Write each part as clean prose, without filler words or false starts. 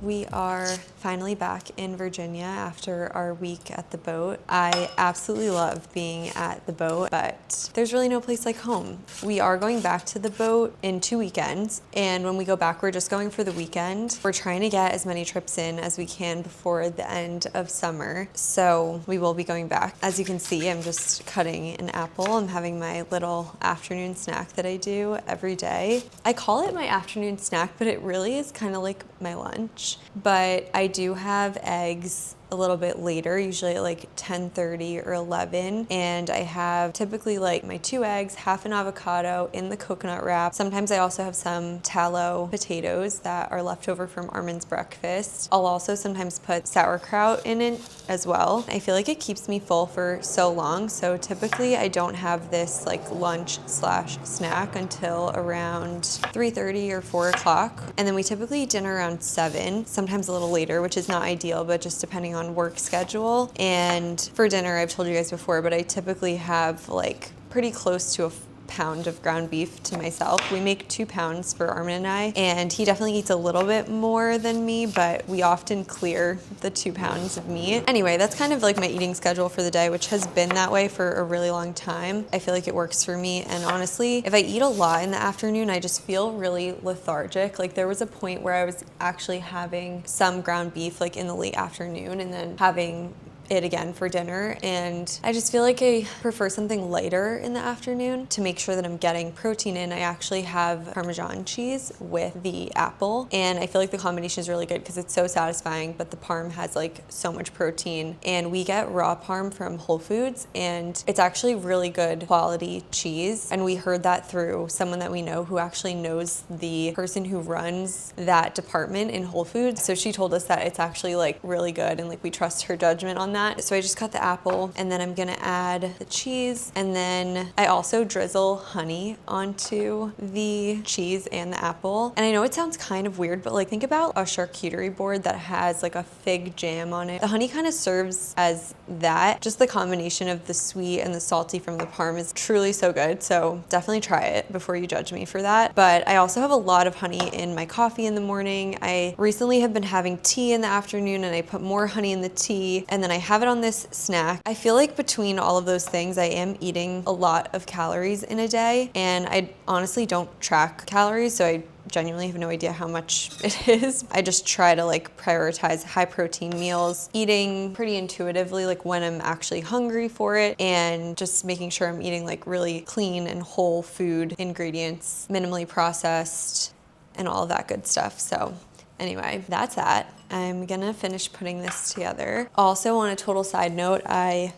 We are finally back in Virginia after our week at the boat. I absolutely love being at the boat, but there's really no place like home. We are going back to the boat in 2 weekends, and when we go back, we're just going for the weekend. We're trying to get as many trips in as we can before the end of summer, so we will be going back. As you can see, I'm just cutting an apple. I'm having my little afternoon snack that I do every day. I call it my afternoon snack, but it really is kind of like my lunch. But I do have eggs a little bit later, usually at like 10:30 or 11. And I have typically like my 2 eggs, half an avocado in the coconut wrap. Sometimes I also have some tallow potatoes that are left over from Armin's breakfast. I'll also sometimes put sauerkraut in it as well. I feel like it keeps me full for so long. So typically I don't have this like lunch slash snack until around 3:30 or 4 o'clock. And then we typically eat dinner around 7, sometimes a little later, which is not ideal, but just depending on work schedule. And for dinner, I've told you guys before, but I typically have like pretty close to a pound of ground beef to myself. We make 2 pounds for Armin and I, and he definitely eats a little bit more than me, but we often clear the 2 pounds of meat. Anyway, that's kind of like my eating schedule for the day, which has been that way for a really long time. I feel like it works for me, and honestly, if I eat a lot in the afternoon, I just feel really lethargic. Like there was a point where I was actually having some ground beef like in the late afternoon and then having it again for dinner, and I just feel like I prefer something lighter in the afternoon to make sure that I'm getting protein in. I actually have Parmesan cheese with the apple, and I feel like the combination is really good because it's so satisfying, but the parm has like so much protein. And we get raw parm from Whole Foods, and it's actually really good quality cheese, and we heard that through someone that we know who actually knows the person who runs that department in Whole Foods. So she told us that it's actually like really good, and like we trust her judgment on that. So I just cut the apple, and then I'm gonna add the cheese, and then I also drizzle honey onto the cheese and the apple. And I know it sounds kind of weird, but like think about a charcuterie board that has like a fig jam on it. The honey kind of serves as that. Just the combination of the sweet and the salty from the parm is truly so good. So definitely try it before you judge me for that. But I also have a lot of honey in my coffee in the morning. I recently have been having tea in the afternoon, and I put more honey in the tea, and then I have it on this snack. I feel like between all of those things, I am eating a lot of calories in a day, and I honestly don't track calories, so I genuinely have no idea how much it is. I just try to like prioritize high protein meals, eating pretty intuitively like when I'm actually hungry for it, and just making sure I'm eating like really clean and whole food ingredients, minimally processed, and all of that good stuff. So anyway, that's that. I'm gonna finish putting this together. Also, on a total side note, I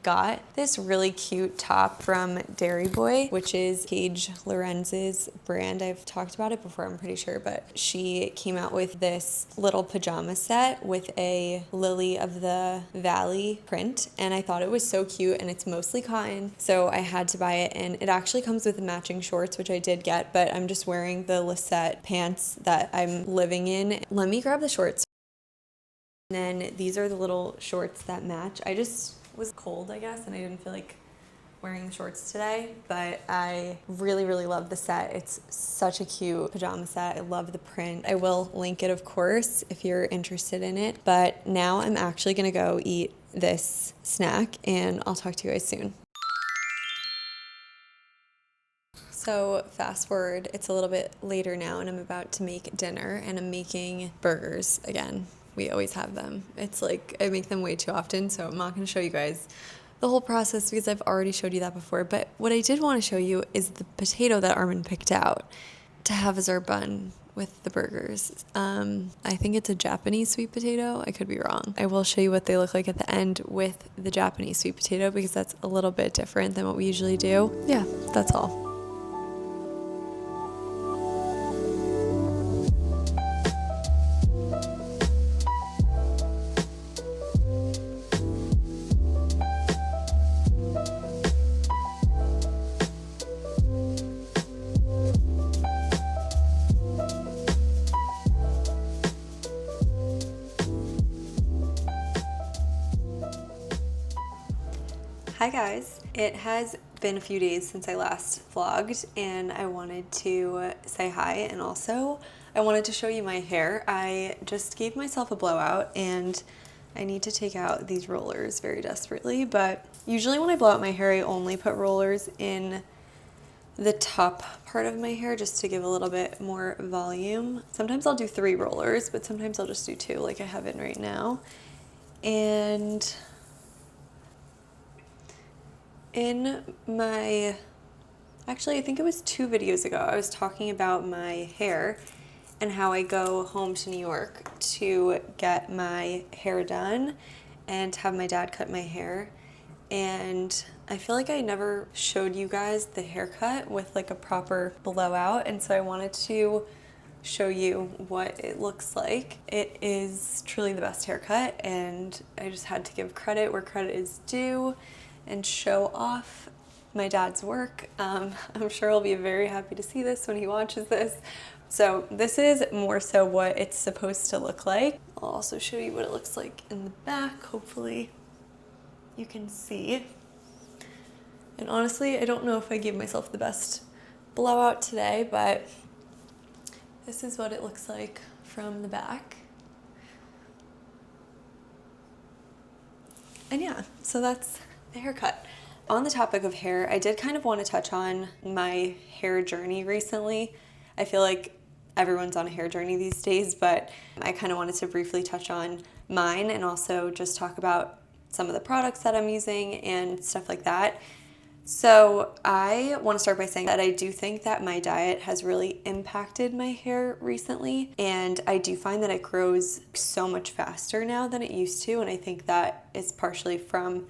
got this really cute top from Dairy Boy, which is Paige Lorenz's brand. I've talked about it before, I'm pretty sure, but she came out with this little pajama set with a Lily of the Valley print, and I thought it was so cute, and it's mostly cotton, so I had to buy it. And it actually comes with matching shorts, which I did get, but I'm just wearing the Lisette pants that I'm living in. Let me grab the shorts. And then these are the little shorts that match. I just was cold, I guess, and I didn't feel like wearing the shorts today, but I really, really love the set. It's such a cute pajama set. I love the print. I will link it, of course, if you're interested in it. But now I'm actually gonna go eat this snack, and I'll talk to you guys soon. So fast forward, it's a little bit later now, and I'm about to make dinner, and I'm making burgers again. We always have them. It's like I make them way too often, so I'm not going to show you guys the whole process because I've already showed you that before. But what I did want to show you is the potato that Armin picked out to have as our bun with the burgers. I think it's a Japanese sweet potato. I could be wrong. I will show you what they look like at the end with the Japanese sweet potato because that's a little bit different than what we usually do. Yeah, that's all. Hi guys, it has been a few days since I last vlogged, and I wanted to say hi, and also I wanted to show you my hair. I just gave myself a blowout and I need to take out these rollers very desperately, but usually when I blow out my hair, I only put rollers in the top part of my hair just to give a little bit more volume. Sometimes I'll do 3 rollers, but sometimes I'll just do 2 like I have it right now. And in my, actually I think it was 2 videos ago, I was talking about my hair and how I go home to New York to get my hair done and have my dad cut my hair. And I feel like I never showed you guys the haircut with like a proper blowout, and so I wanted to show you what it looks like. It is truly the best haircut, and I just had to give credit where credit is due and show off my dad's work. I'm sure he'll be very happy to see this when he watches this. So this is more so what it's supposed to look like. I'll also show you what it looks like in the back, hopefully you can see. And honestly, I don't know if I gave myself the best blowout today, but this is what it looks like from the back. And yeah, so that's the haircut. On the topic of hair, I did kind of want to touch on my hair journey recently. I feel like everyone's on a hair journey these days, but I kind of wanted to briefly touch on mine and also just talk about some of the products that I'm using and stuff like that. So I want to start by saying that I do think that my diet has really impacted my hair recently, and I do find that it grows so much faster now than it used to, and I think that is partially from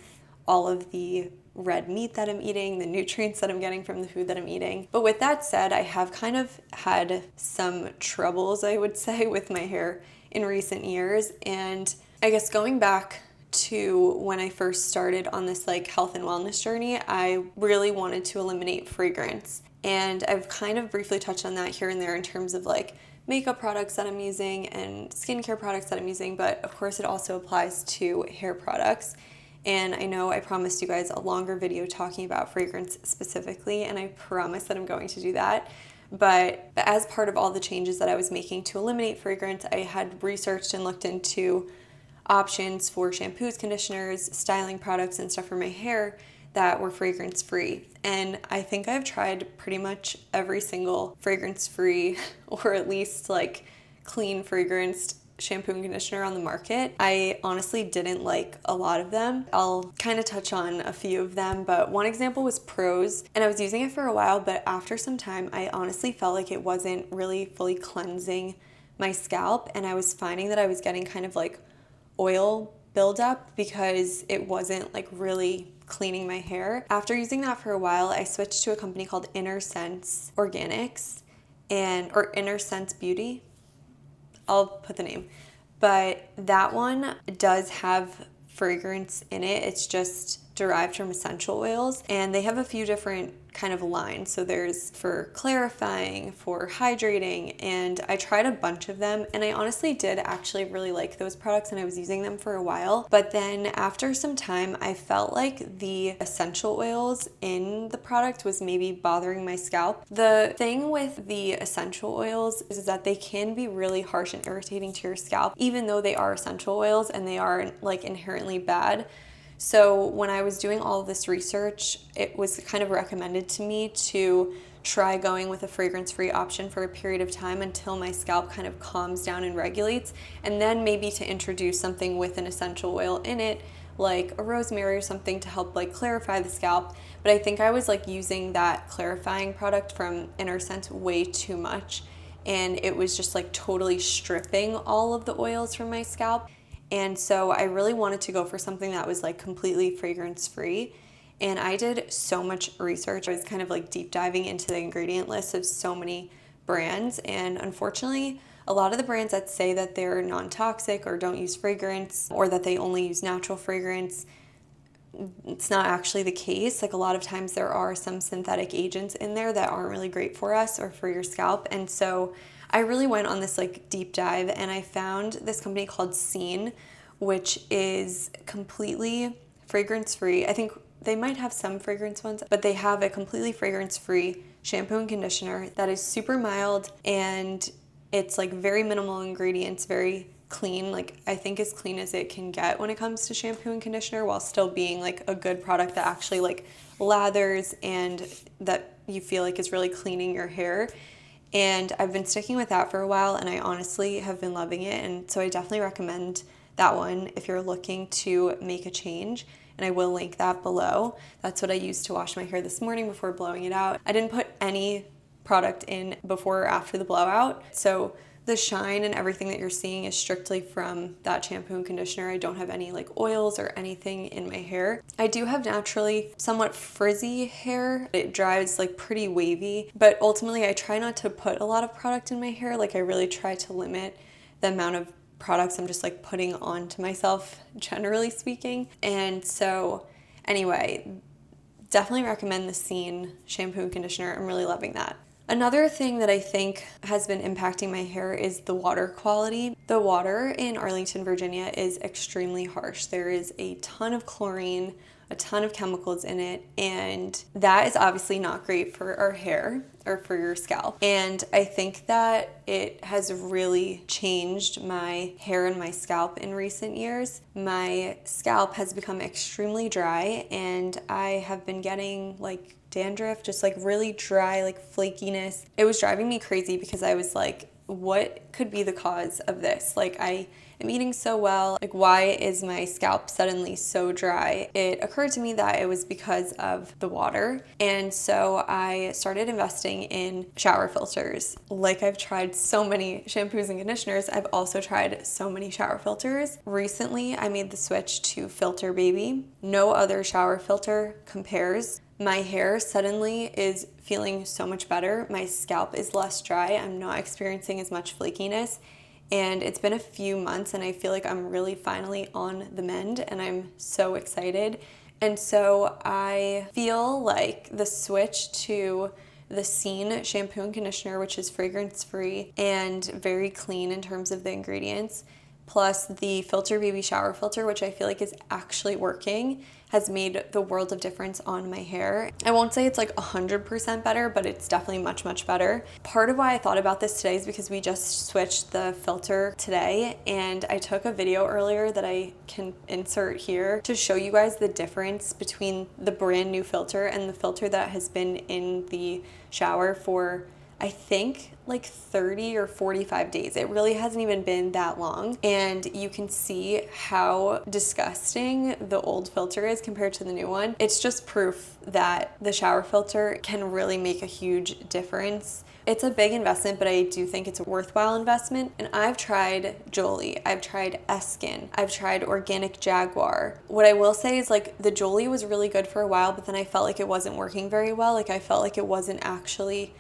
all of the red meat that I'm eating, the nutrients that I'm getting from the food that I'm eating. But with that said, I have kind of had some troubles, I would say, with my hair in recent years, and I guess going back to when I first started on this like health and wellness journey, I really wanted to eliminate fragrance. And I've kind of briefly touched on that here and there in terms of like makeup products that I'm using and skincare products that I'm using, but of course it also applies to hair products. And I know I promised you guys a longer video talking about fragrance specifically, and I promise that I'm going to do that. But as part of all the changes that I was making to eliminate fragrance, I had researched and looked into options for shampoos, conditioners, styling products, and stuff for my hair that were fragrance free. And I think I've tried pretty much every single fragrance free or at least like clean fragranced shampoo and conditioner on the market. I honestly didn't like a lot of them. I'll kind of touch on a few of them, but one example was Prose, and I was using it for a while, but after some time I honestly felt like it wasn't really fully cleansing my scalp, and I was finding that I was getting kind of like oil buildup because it wasn't like really cleaning my hair. After using that for a while, I switched to a company called Inner Sense Organics or Inner Sense Beauty. I'll put the name. But that one does have fragrance in it. It's just derived from essential oils, and they have a few different kind of lines. So there's for clarifying, for hydrating, and I tried a bunch of them, and I honestly did actually really like those products, and I was using them for a while. But then after some time, I felt like the essential oils in the product was maybe bothering my scalp. The thing with the essential oils is that they can be really harsh and irritating to your scalp, even though they are essential oils and they are like inherently bad. So when I was doing all of this research, it was kind of recommended to me to try going with a fragrance-free option for a period of time until my scalp kind of calms down and regulates, and then maybe to introduce something with an essential oil in it, like a rosemary or something to help like clarify the scalp. But I think I was like using that clarifying product from Inner Sense way too much, and it was just like totally stripping all of the oils from my scalp. And so I really wanted to go for something that was like completely fragrance free. And I did so much research. I was kind of like deep diving into the ingredient list of so many brands. And unfortunately, a lot of the brands that say that they're non-toxic or don't use fragrance or that they only use natural fragrance, it's not actually the case. Like a lot of times there are some synthetic agents in there that aren't really great for us or for your scalp. And so I really went on this like deep dive, and I found this company called Scene, which is completely fragrance free. I think they might have some fragrance ones, but they have a completely fragrance free shampoo and conditioner that is super mild, and It's like very minimal ingredients, very clean, like I think as clean as it can get when it comes to shampoo and conditioner, while still being like a good product that actually like lathers and that you feel like is really cleaning your hair. And I've been sticking with that for a while, and I honestly have been loving it. And so I definitely recommend that one if you're looking to make a change. And I will link that below. That's what I used to wash my hair this morning before blowing it out. I didn't put any product in before or after the blowout. So the shine and everything that you're seeing is strictly from that shampoo and conditioner. I don't have any like oils or anything in my hair. I do have naturally somewhat frizzy hair. It dries like pretty wavy, but ultimately I try not to put a lot of product in my hair. Like I really try to limit the amount of products I'm just like putting onto myself, generally speaking. And so anyway, definitely recommend the Scene shampoo and conditioner. I'm really loving that. Another thing that I think has been impacting my hair is the water quality. The water in Arlington, Virginia is extremely harsh. There is a ton of chlorine, a ton of chemicals in it, and that is obviously not great for our hair or for your scalp. And I think that it has really changed my hair and my scalp in recent years. My scalp has become extremely dry, and I have been getting like dandruff, just like really dry, like flakiness. It was driving me crazy because I was like, what could be the cause of this? Like I am eating so well, like why is my scalp suddenly so dry? It occurred to me that it was because of the water. And so I started investing in shower filters. Like I've tried so many shampoos and conditioners, I've also tried so many shower filters. Recently, I made the switch to Filter Baby. No other shower filter compares. My hair suddenly is feeling so much better. My scalp is less dry. I'm not experiencing as much flakiness. And it's been a few months and I feel like I'm really finally on the mend and I'm so excited. And so I feel like the switch to the Scene shampoo and conditioner, which is fragrance-free and very clean in terms of the ingredients, plus the Filter Baby shower filter, which I feel like is actually working, has made the world of difference on my hair. I won't say it's like 100% better, but it's definitely much, much better. Part of why I thought about this today is because we just switched the filter today, and I took a video earlier that I can insert here to show you guys the difference between the brand new filter and the filter that has been in the shower for I think like 30 or 45 days. It really hasn't even been that long. And you can see how disgusting the old filter is compared to the new one. It's just proof that the shower filter can really make a huge difference. It's a big investment, but I do think it's a worthwhile investment. And I've tried Jolie, I've tried Eskin, I've tried Organic Jaguar. What I will say is like the Jolie was really good for a while, but then I felt like it wasn't working very well. Like I felt like it wasn't actually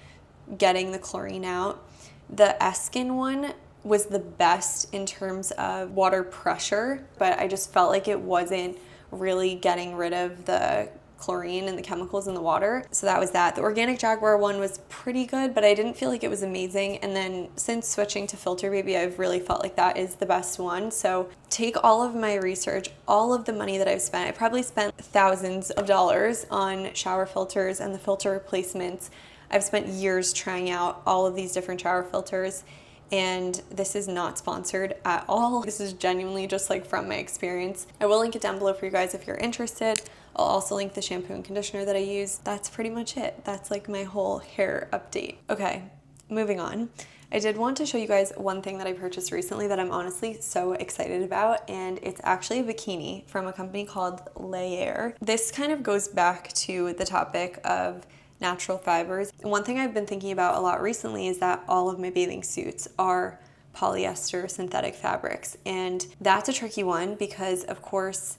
getting the chlorine out. The Eskin one was the best in terms of water pressure, but I just felt like it wasn't really getting rid of the chlorine and the chemicals in the water. So that was that. The Organic Jaguar one was pretty good, but I didn't feel like it was amazing. And then since switching to Filter Baby, I've really felt like that is the best one. So take all of my research, all of the money that I've spent. I probably spent thousands of dollars on shower filters and the filter replacements. I've spent years trying out all of these different shower filters, and this is not sponsored at all. This is genuinely just like from my experience. I will link it down below for you guys if you're interested. I'll also link the shampoo and conditioner that I use. That's pretty much it. That's like my whole hair update. Okay, moving on. I did want to show you guys one thing that I purchased recently that I'm honestly so excited about, and it's actually a bikini from a company called Layer. This kind of goes back to the topic of natural fibers. One thing I've been thinking about a lot recently is that all of my bathing suits are polyester synthetic fabrics, and that's a tricky one because of course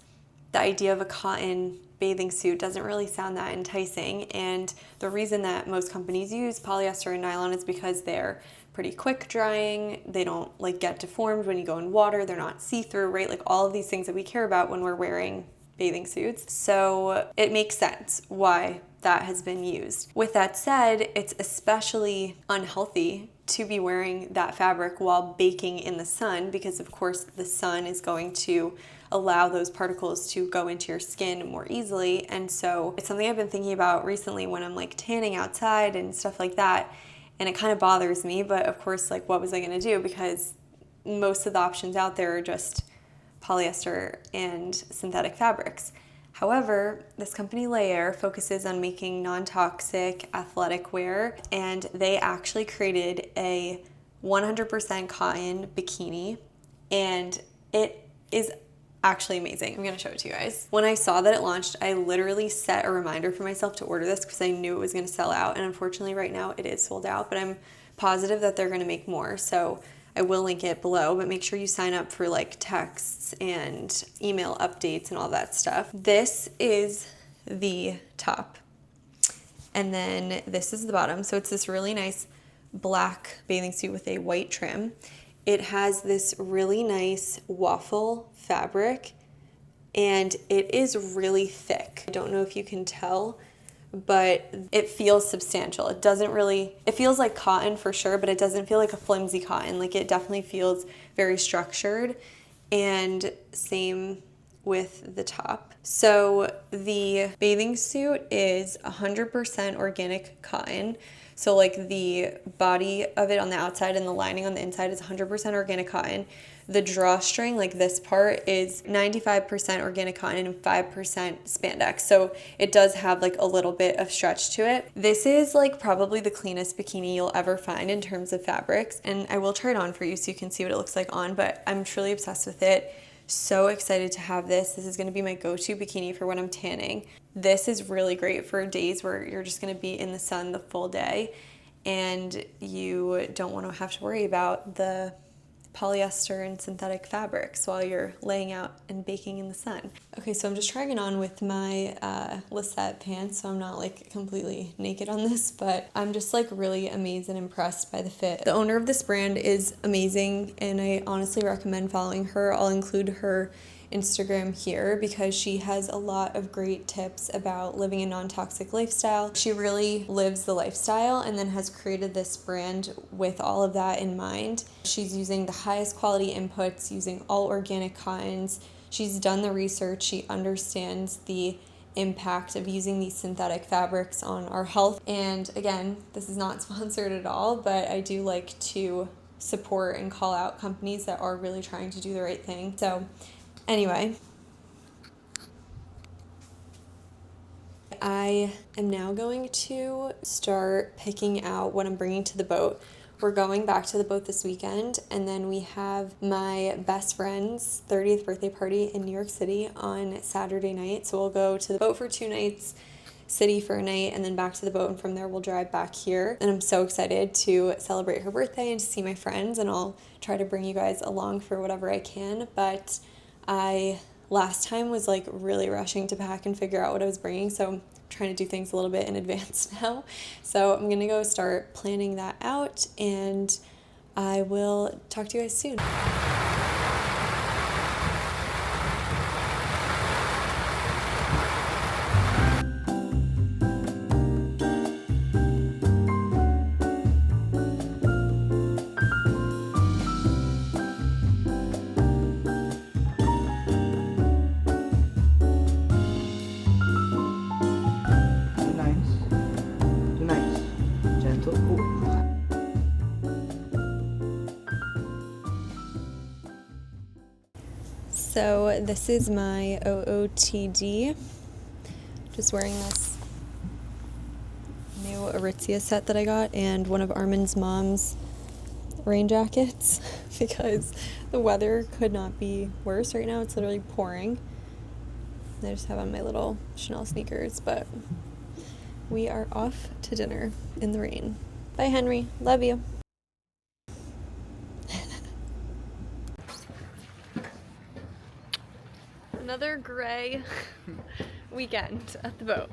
the idea of a cotton bathing suit doesn't really sound that enticing, and the reason that most companies use polyester and nylon is because they're pretty quick drying, they don't like get deformed when you go in water, they're not see-through, right? Like all of these things that we care about when we're wearing bathing suits. So it makes sense why that has been used. With that said, it's especially unhealthy to be wearing that fabric while baking in the sun because of course the sun is going to allow those particles to go into your skin more easily. And so it's something I've been thinking about recently when I'm like tanning outside and stuff like that. and it kind of bothers me, but of course, like, what was I gonna do? Because most of the options out there are just polyester and synthetic fabrics. However, this company Layer focuses on making non-toxic athletic wear, and they actually created a 100% cotton bikini, and it is actually amazing. I'm gonna show it to you guys. When I saw that it launched, I literally set a reminder for myself to order this because I knew it was gonna sell out, and unfortunately right now it is sold out, but I'm positive that they're gonna make more. So I will link it below, but make sure you sign up for like texts and email updates and all that stuff. This is the top, and then this is the bottom. So it's this really nice black bathing suit with a white trim. It has this really nice waffle fabric, and it is really thick. I don't know if you can tell, but it feels substantial. It feels like cotton for sure, but it doesn't feel like a flimsy cotton. Like, it definitely feels very structured, and same with the top. So the bathing suit is 100% organic cotton. So like the body of it on the outside and the lining on the inside is 100% organic cotton. The drawstring, like this part, is 95% organic cotton and 5% spandex. So it does have like a little bit of stretch to it. This is like probably the cleanest bikini you'll ever find in terms of fabrics. And I will try it on for you so you can see what it looks like on, but I'm truly obsessed with it. So excited to have this. This is gonna be my go-to bikini for when I'm tanning. This is really great for days where you're just gonna be in the sun the full day and you don't wanna have to worry about the polyester and synthetic fabrics while you're laying out and baking in the sun. Okay, so I'm just trying it on with my Lisette pants, so I'm not like completely naked on this, but I'm just like really amazed and impressed by the fit. The owner of this brand is amazing, and I honestly recommend following her. I'll include her Instagram here because she has a lot of great tips about living a non-toxic lifestyle. She really lives the lifestyle and then has created this brand with all of that in mind. She's using the highest quality inputs, using all organic cottons. She's done the research. She understands the impact of using these synthetic fabrics on our health. And again, this is not sponsored at all, but I do like to support and call out companies that are really trying to do the right thing. So anyway, I am now going to start picking out what I'm bringing to the boat. We're going back to the boat this weekend, and then we have my best friend's 30th birthday party in New York City on Saturday night. So we'll go to the boat for 2 nights, city for a night, and then back to the boat, and from there we'll drive back here. And I'm so excited to celebrate her birthday and to see my friends, and I'll try to bring you guys along for whatever I can. But I last time was like really rushing to pack and figure out what I was bringing, so I'm trying to do things a little bit in advance now. So I'm gonna go start planning that out, and I will talk to you guys soon. So this is my OOTD, just wearing this new Aritzia set that I got and one of Armin's mom's rain jackets because the weather could not be worse right now. It's literally pouring. I just have on my little Chanel sneakers, but we are off to dinner in the rain. Bye, Henry. Love you. Another gray weekend at the boat.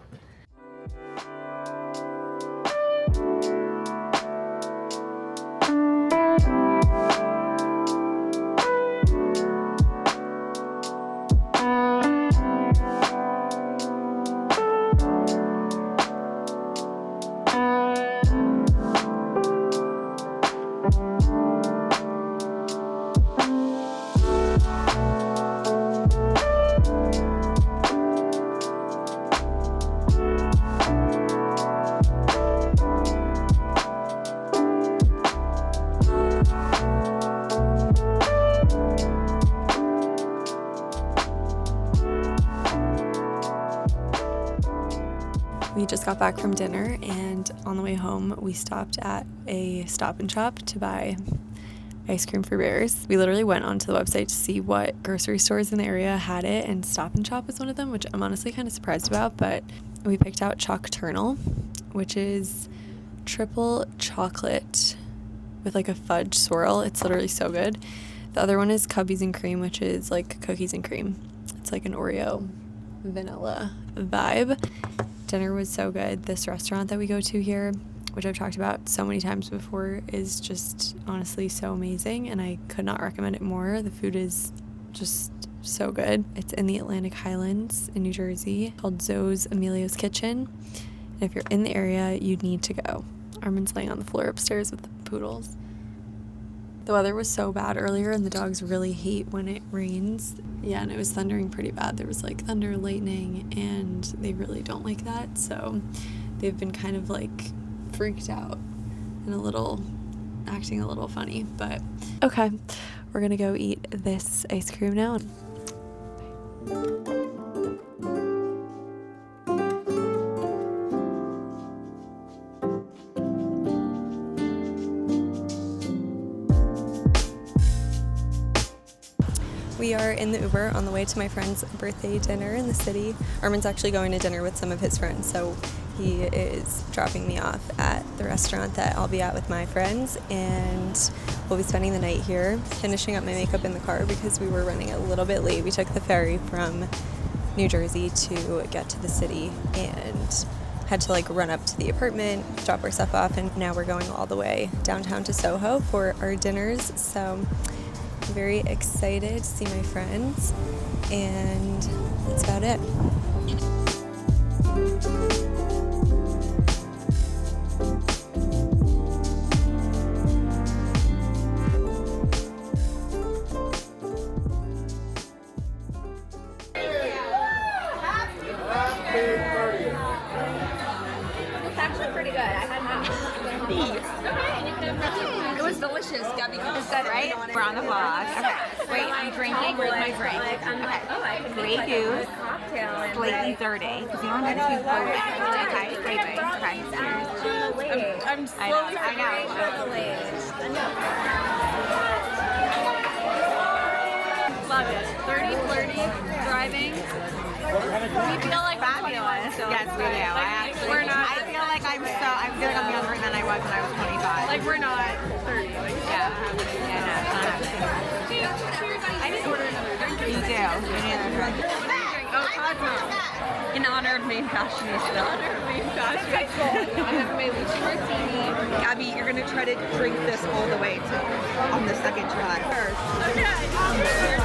We just got back from dinner, and on the way home we stopped at a Stop and Shop to buy ice cream for bears. We literally went onto the website to see what grocery stores in the area had it, and Stop and Shop was one of them, which I'm honestly kind of surprised about. But we picked out Choc-ternal, which is triple chocolate with like a fudge swirl. It's literally so good. The other one is Cubbies and Cream, which is like cookies and cream. It's like an Oreo vanilla vibe. Dinner was so good. This restaurant that we go to here, which I've talked about so many times before, is just honestly so amazing, and I could not recommend it more. The food is just so good. It's in the Atlantic Highlands in New Jersey, called Zoe's Emilio's Kitchen. And if you're in the area, you need to go. Armin's laying on the floor upstairs with the poodles. The weather was so bad earlier, and the dogs really hate when it rains. Yeah, and it was thundering pretty bad. There was like thunder, lightning, and they really don't like that. So they've been kind of like freaked out and acting a little funny. But okay, we're gonna go eat this ice cream now. We are in the Uber on the way to my friend's birthday dinner in the city. Armin's actually going to dinner with some of his friends, so he is dropping me off at the restaurant that I'll be at with my friends, and we'll be spending the night here, finishing up my makeup in the car because we were running a little bit late. We took the ferry from New Jersey to get to the city and had to like run up to the apartment, drop our stuff off, and now we're going all the way downtown to Soho for our dinners. So I'm very excited to see my friends, and that's about it. It's actually pretty good. I had none. It was delicious, Gabby. Is that right? We're on the vlog. Okay. Wait, I'm drinking. Where's my drink? Okay. Grey Goose, slightly dirty, because you don't have to blow it. Okay, slightly. Okay, cheers. I'm so I know. Love it. 30, flirty, driving. We feel like fabulous. Yes, we do. We're not. I feel like I'm younger than I was when I was 25. Like we're not 30. Like, yeah. I didn't order another drink. You do. You need another drink. Oh, Cosmo. In honor of main fashionista. I have my lychee martini. Gabby, you're gonna try to drink this all the way on the second try. Okay. Here's